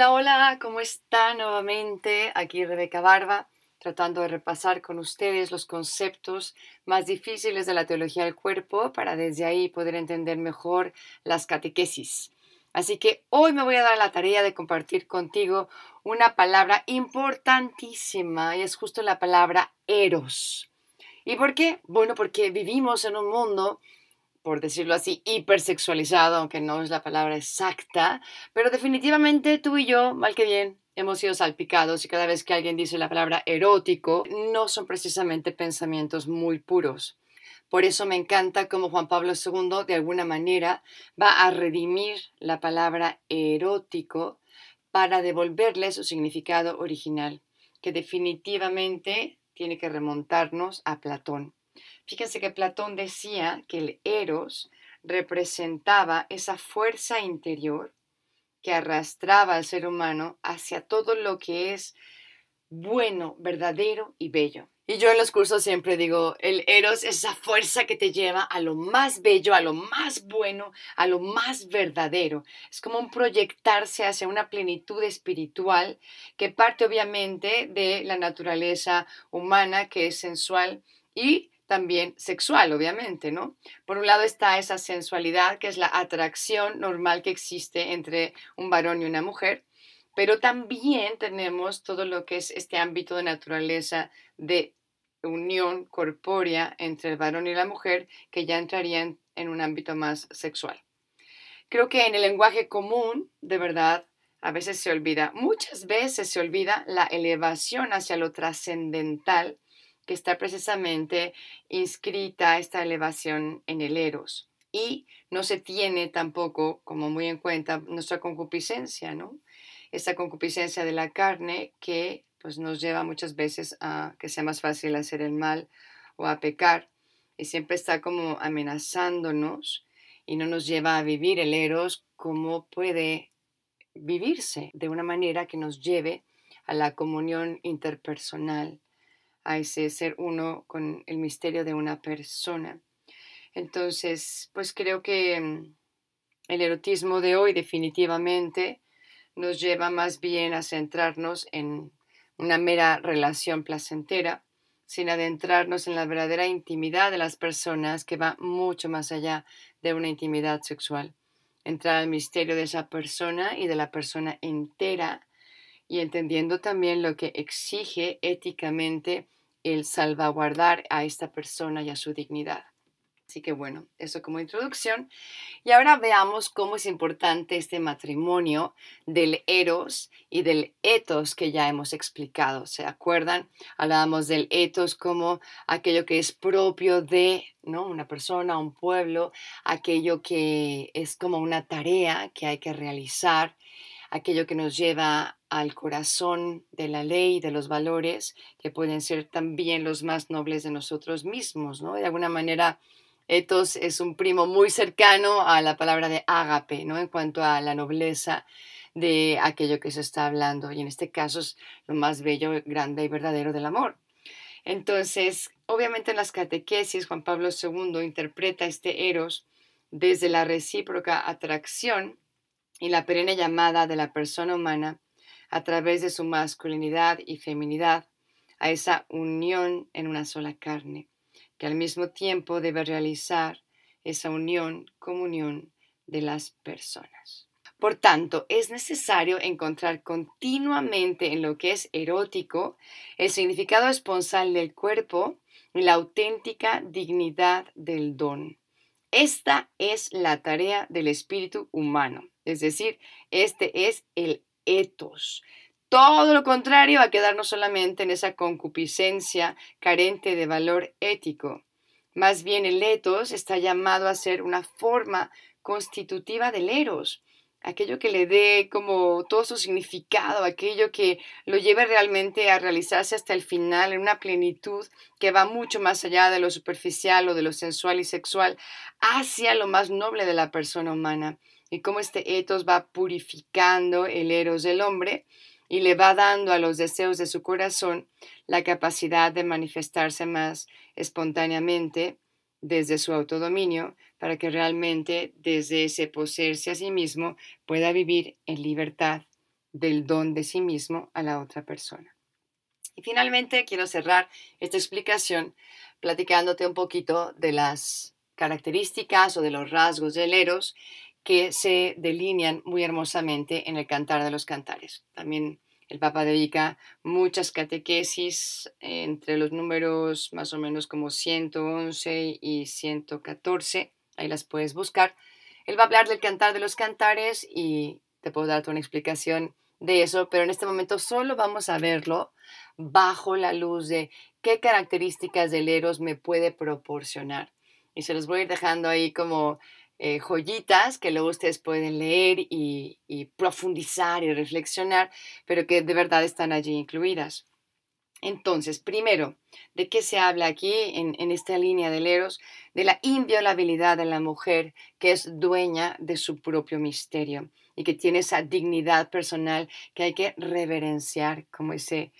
Hola, hola, ¿cómo está nuevamente? Aquí Rebeca Barba, tratando de repasar con ustedes los conceptos más difíciles de la teología del cuerpo para desde ahí poder entender mejor las catequesis. Así que hoy me voy a dar la tarea de compartir contigo una palabra importantísima y es justo la palabra eros. ¿Y por qué? Bueno, porque vivimos en un mundo, por decirlo así, hipersexualizado, aunque no es la palabra exacta, pero definitivamente tú y yo, mal que bien, hemos sido salpicados y cada vez que alguien dice la palabra erótico, no son precisamente pensamientos muy puros. Por eso me encanta cómo Juan Pablo II de alguna manera va a redimir la palabra erótico para devolverle su significado original, que definitivamente tiene que remontarnos a Platón. Fíjense que Platón decía que el eros representaba esa fuerza interior que arrastraba al ser humano hacia todo lo que es bueno, verdadero y bello. Y yo en los cursos siempre digo, el eros es esa fuerza que te lleva a lo más bello, a lo más bueno, a lo más verdadero. Es como un proyectarse hacia una plenitud espiritual que parte obviamente de la naturaleza humana, que es sensual y también sexual, obviamente, ¿no? Por un lado está esa sensualidad, que es la atracción normal que existe entre un varón y una mujer, pero también tenemos todo lo que es este ámbito de naturaleza de unión corpórea entre el varón y la mujer, que ya entraría en un ámbito más sexual. Creo que en el lenguaje común, de verdad, a veces se olvida, muchas veces se olvida la elevación hacia lo trascendental, que está precisamente inscrita esta elevación en el eros. Y no se tiene tampoco como muy en cuenta nuestra concupiscencia, ¿no? Esa concupiscencia de la carne que pues nos lleva muchas veces a que sea más fácil hacer el mal o a pecar y siempre está como amenazándonos y no nos lleva a vivir el eros como puede vivirse de una manera que nos lleve a la comunión interpersonal, a ese ser uno con el misterio de una persona. Entonces, pues creo que el erotismo de hoy definitivamente nos lleva más bien a centrarnos en una mera relación placentera, sin adentrarnos en la verdadera intimidad de las personas que va mucho más allá de una intimidad sexual. Entrar al misterio de esa persona y de la persona entera y entendiendo también lo que exige éticamente el salvaguardar a esta persona y a su dignidad. Así que bueno, eso como introducción. Y ahora veamos cómo es importante este matrimonio del eros y del ethos que ya hemos explicado. ¿Se acuerdan? Hablábamos del ethos como aquello que es propio de, ¿no?, una persona, un pueblo, aquello que es como una tarea que hay que realizar, aquello que nos lleva al corazón de la ley, de los valores, que pueden ser también los más nobles de nosotros mismos, ¿no? De alguna manera, ethos es un primo muy cercano a la palabra de ágape, ¿no? En cuanto a la nobleza de aquello que se está hablando. Y en este caso es lo más bello, grande y verdadero del amor. Entonces, obviamente en las catequesis, Juan Pablo II interpreta este eros desde la recíproca atracción y la perenne llamada de la persona humana a través de su masculinidad y feminidad a esa unión en una sola carne, que al mismo tiempo debe realizar esa unión, comunión de las personas. Por tanto, es necesario encontrar continuamente en lo que es erótico el significado esponsal del cuerpo y la auténtica dignidad del don. Esta es la tarea del espíritu humano, es decir, este es el ethos. Todo lo contrario va a quedarnos solamente en esa concupiscencia carente de valor ético. Más bien el ethos está llamado a ser una forma constitutiva del eros, aquello que le dé como todo su significado, aquello que lo lleve realmente a realizarse hasta el final en una plenitud que va mucho más allá de lo superficial o de lo sensual y sexual, hacia lo más noble de la persona humana. Y cómo este ethos va purificando el eros del hombre y le va dando a los deseos de su corazón la capacidad de manifestarse más espontáneamente desde su autodominio, para que realmente desde ese poseerse a sí mismo pueda vivir en libertad del don de sí mismo a la otra persona. Y finalmente quiero cerrar esta explicación platicándote un poquito de las características o de los rasgos del Eros que se delinean muy hermosamente en el Cantar de los Cantares. También el Papa dedica muchas catequesis entre los números más o menos como 111 y 114. Ahí las puedes buscar. Él va a hablar del Cantar de los Cantares y te puedo darte una explicación de eso, pero en este momento solo vamos a verlo bajo la luz de qué características del Eros me puede proporcionar. Y se los voy a ir dejando ahí como joyitas que luego ustedes pueden leer y profundizar y reflexionar, pero que de verdad están allí incluidas. Entonces, primero, ¿de qué se habla aquí en esta línea del Eros? De la inviolabilidad de la mujer que es dueña de su propio misterio y que tiene esa dignidad personal que hay que reverenciar como ese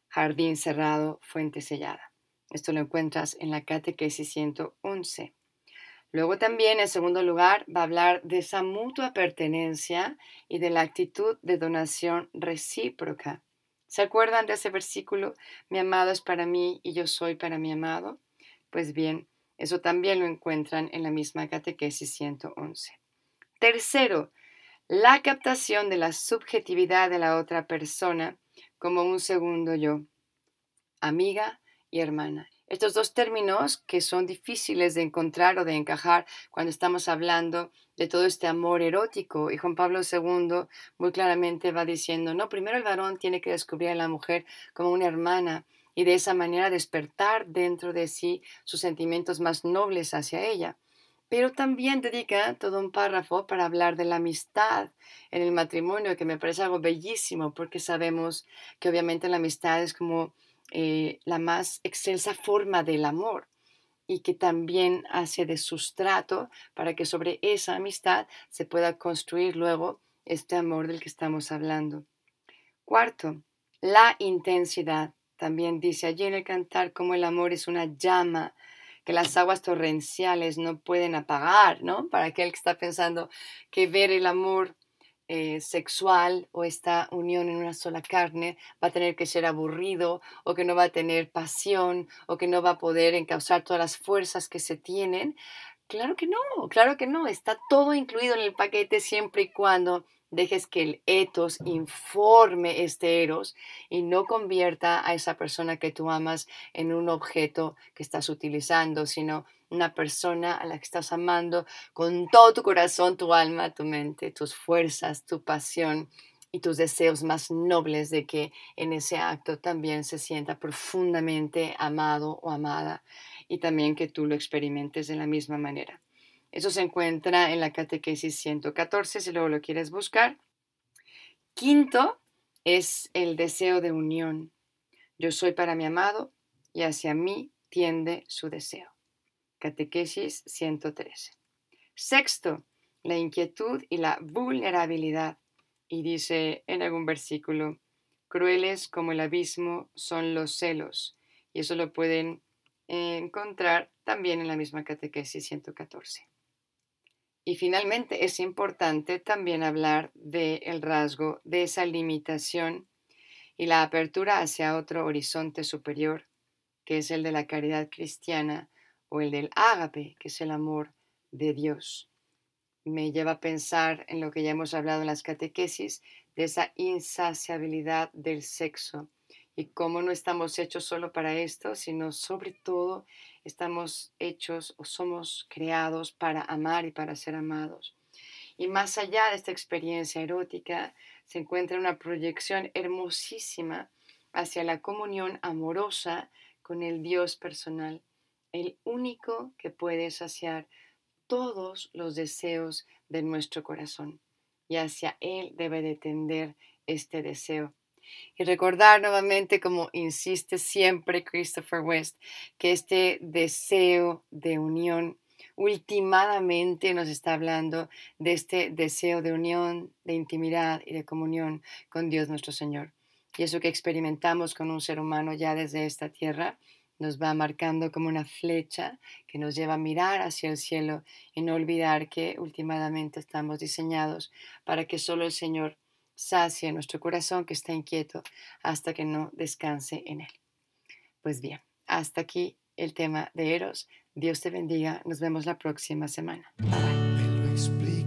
jardín cerrado, fuente sellada. Esto lo encuentras en la Catequesis 111. Luego también, en segundo lugar, va a hablar de esa mutua pertenencia y de la actitud de donación recíproca. ¿Se acuerdan de ese versículo? Mi amado es para mí y yo soy para mi amado. Pues bien, eso también lo encuentran en la misma Catequesis 111. Tercero, la captación de la subjetividad de la otra persona como un segundo yo, amiga y hermana. Estos dos términos que son difíciles de encontrar o de encajar cuando estamos hablando de todo este amor erótico. Y Juan Pablo II muy claramente va diciendo, no, primero el varón tiene que descubrir a la mujer como una hermana y de esa manera despertar dentro de sí sus sentimientos más nobles hacia ella. Pero también dedica todo un párrafo para hablar de la amistad en el matrimonio, que me parece algo bellísimo, porque sabemos que obviamente la amistad es como la más excelsa forma del amor y que también hace de sustrato para que sobre esa amistad se pueda construir luego este amor del que estamos hablando. Cuarto, la intensidad. También dice allí en el cantar cómo el amor es una llama que las aguas torrenciales no pueden apagar, ¿no? Para aquel que está pensando que ver el amor sexual o esta unión en una sola carne va a tener que ser aburrido o que no va a tener pasión o que no va a poder encauzar todas las fuerzas que se tienen. Claro que no, está todo incluido en el paquete siempre y cuando dejes que el etos informe este eros y no convierta a esa persona que tú amas en un objeto que estás utilizando, sino una persona a la que estás amando con todo tu corazón, tu alma, tu mente, tus fuerzas, tu pasión y tus deseos más nobles de que en ese acto también se sienta profundamente amado o amada y también que tú lo experimentes de la misma manera. Eso se encuentra en la Catequesis 114, si luego lo quieres buscar. Quinto es el deseo de unión. Yo soy para mi amado y hacia mí tiende su deseo. Catequesis 113. Sexto, la inquietud y la vulnerabilidad. Y dice en algún versículo, crueles como el abismo son los celos. Y eso lo pueden encontrar también en la misma Catequesis 114. Y finalmente es importante también hablar del rasgo de esa limitación y la apertura hacia otro horizonte superior, que es el de la caridad cristiana o el del ágape, que es el amor de Dios. Me lleva a pensar en lo que ya hemos hablado en las catequesis, de esa insaciabilidad del sexo y cómo no estamos hechos solo para esto, sino sobre todo estamos hechos o somos creados para amar y para ser amados. Y más allá de esta experiencia erótica, se encuentra una proyección hermosísima hacia la comunión amorosa con el Dios personal, el único que puede saciar todos los deseos de nuestro corazón. Y hacia Él debe de tender este deseo. Y recordar nuevamente, como insiste siempre Christopher West, que este deseo de unión últimamente nos está hablando de este deseo de unión, de intimidad y de comunión con Dios nuestro Señor. Y eso que experimentamos con un ser humano ya desde esta tierra nos va marcando como una flecha que nos lleva a mirar hacia el cielo y no olvidar que últimamente estamos diseñados para que solo el Señor sacie nuestro corazón que está inquieto hasta que no descanse en él. Pues bien, hasta aquí el tema de Eros. Dios te bendiga. Nos vemos la próxima semana. Bye bye.